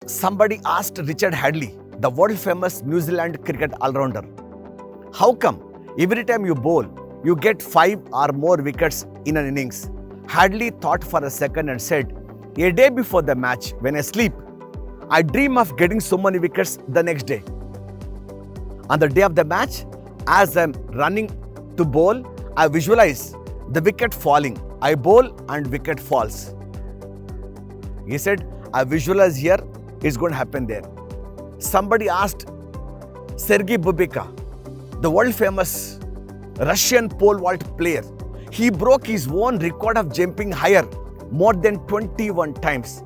Somebody asked Richard Hadley, the world famous New Zealand cricket all-rounder, how come every time you bowl, you get 5 or more wickets in an innings? Hadley thought for a second and said, a day before the match, when I sleep, I dream of getting so many wickets the next day. On the day of the match, as I'm running to bowl, I visualize the wicket falling. I bowl and wicket falls. He said, I visualize here, it's going to happen there. Somebody asked Sergei Bubika, the world famous Russian pole vault player. He broke his own record of jumping higher more than 21 times.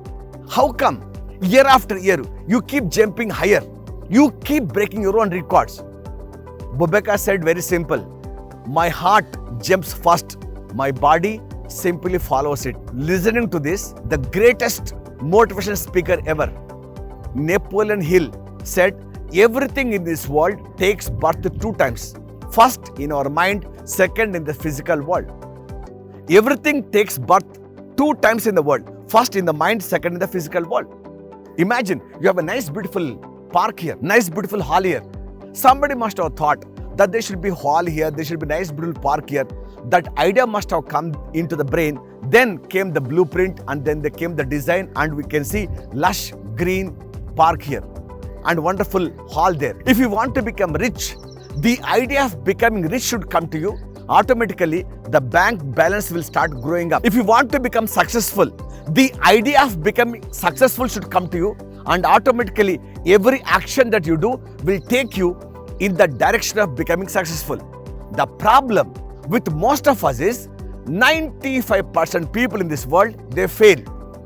How come year after year you keep jumping higher? You keep breaking your own records. Bubika said very simple, my heart jumps first, my body simply follows it. Listening to this, the greatest motivation speaker ever, Napoleon Hill, said everything in this world takes birth 2 times. First in our mind, second in the physical world. Everything takes birth 2 times in the world. First in the mind, second in the physical world. Imagine you have a nice beautiful park here, nice beautiful hall here. Somebody must have thought that there should be hall here, there should be nice beautiful park here. That idea must have come into the brain. Then came the blueprint and then came the design, and we can see lush green park here and wonderful hall there. If you want to become rich, the idea of becoming rich should come to you. Automatically, the bank balance will start growing up. If you want to become successful, the idea of becoming successful should come to you, and automatically every action that you do will take you in the direction of becoming successful. The problem with most of us is 95% people in this world, they fail.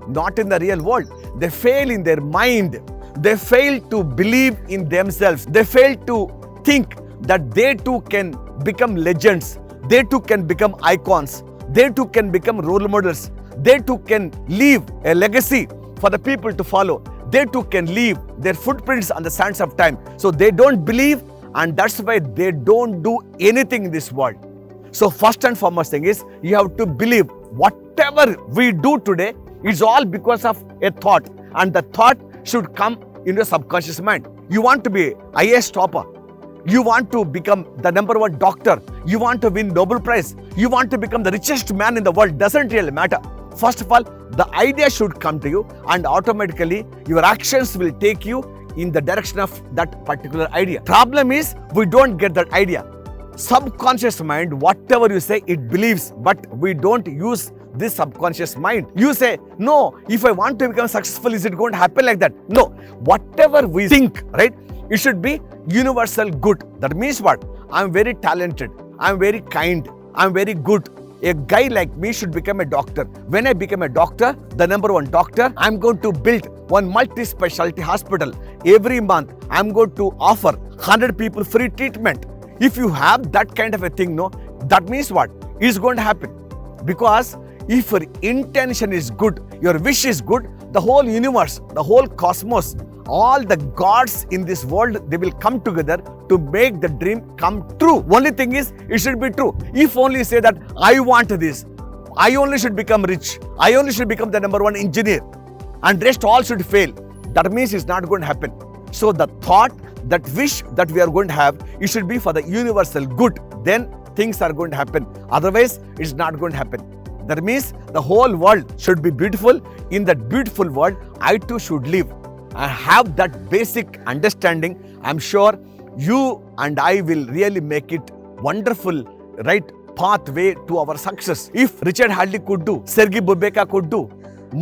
Not in the real world. They fail in their mind. They fail to believe in themselves. They fail to think that they too can become legends. They too can become icons. They too can become role models. They too can leave a legacy for the people to follow. They too can leave their footprints on the sands of time. So they don't believe, and that's why they don't do anything in this world. So first and foremost thing is, you have to believe whatever we do today is all because of a thought, and the thought should come in your subconscious mind. You want to be IAS topper. You want to become the #1 doctor. You want to win Nobel Prize. You want to become the richest man in the world. Doesn't really matter. First of all, the idea should come to you, and automatically your actions will take you in the direction of that particular idea. Problem is, we don't get that idea. Subconscious mind, whatever you say, it believes, but we don't use this subconscious mind. You say, no, if I want to become successful, is it going to happen like that? No, whatever we think, right, it should be universal good. That means what? I'm very talented, I'm very kind, I'm very good. A guy like me should become a doctor. When I become a doctor, the #1 doctor, I'm going to build one multi-specialty hospital. Every month, I'm going to offer 100 people free treatment. If you have that kind of a thing, no, that means what? It's going to happen. Because if your intention is good, your wish is good, the whole universe, the whole cosmos, all the gods in this world, they will come together to make the dream come true. Only thing is, it should be true. If only you say that, I want this, I only should become rich, I only should become the #1 engineer, and rest all should fail, that means it's not going to happen. So the thought, that wish that we are going to have, it should be for the universal good. Then things are going to happen. Otherwise, it's not going to happen. That means the whole world should be beautiful. In that beautiful world, I too should live. I have that basic understanding. I'm sure you and I will really make it wonderful, right pathway to our success. If Richard Hadley could do, Sergei Bubika could do,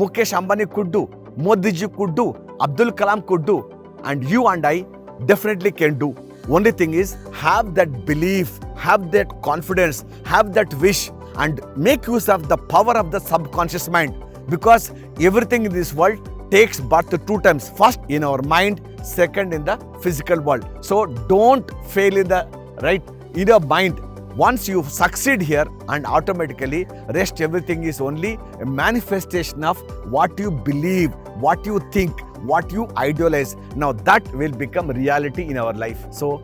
Mukesh Ambani could do, Modi ji could do, Abdul Kalam could do, and you and I definitely can do. Only thing is, have that belief, have that confidence, have that wish, and make use of the power of the subconscious mind, because everything in this world takes birth 2 times. First in our mind, second in the physical world. So don't fail in the in your mind. Once you succeed here, and automatically rest everything is only a manifestation of what you believe, what you think, what you idealize. Now that will become reality in our life. So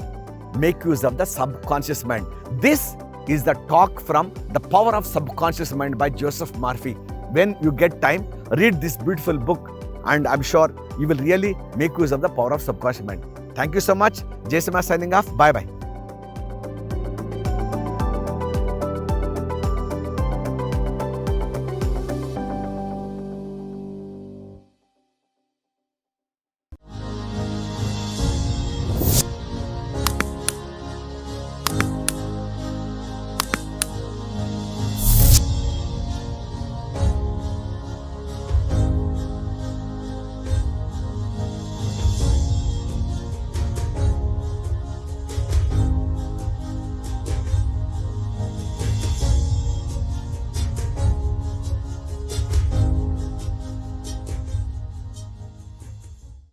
make use of the subconscious mind. This is the talk from The Power of Subconscious Mind by Joseph Murphy. When you get time, read this beautiful book and I'm sure you will really make use of the power of subconscious mind. Thank you so much. Jason signing off. Bye bye.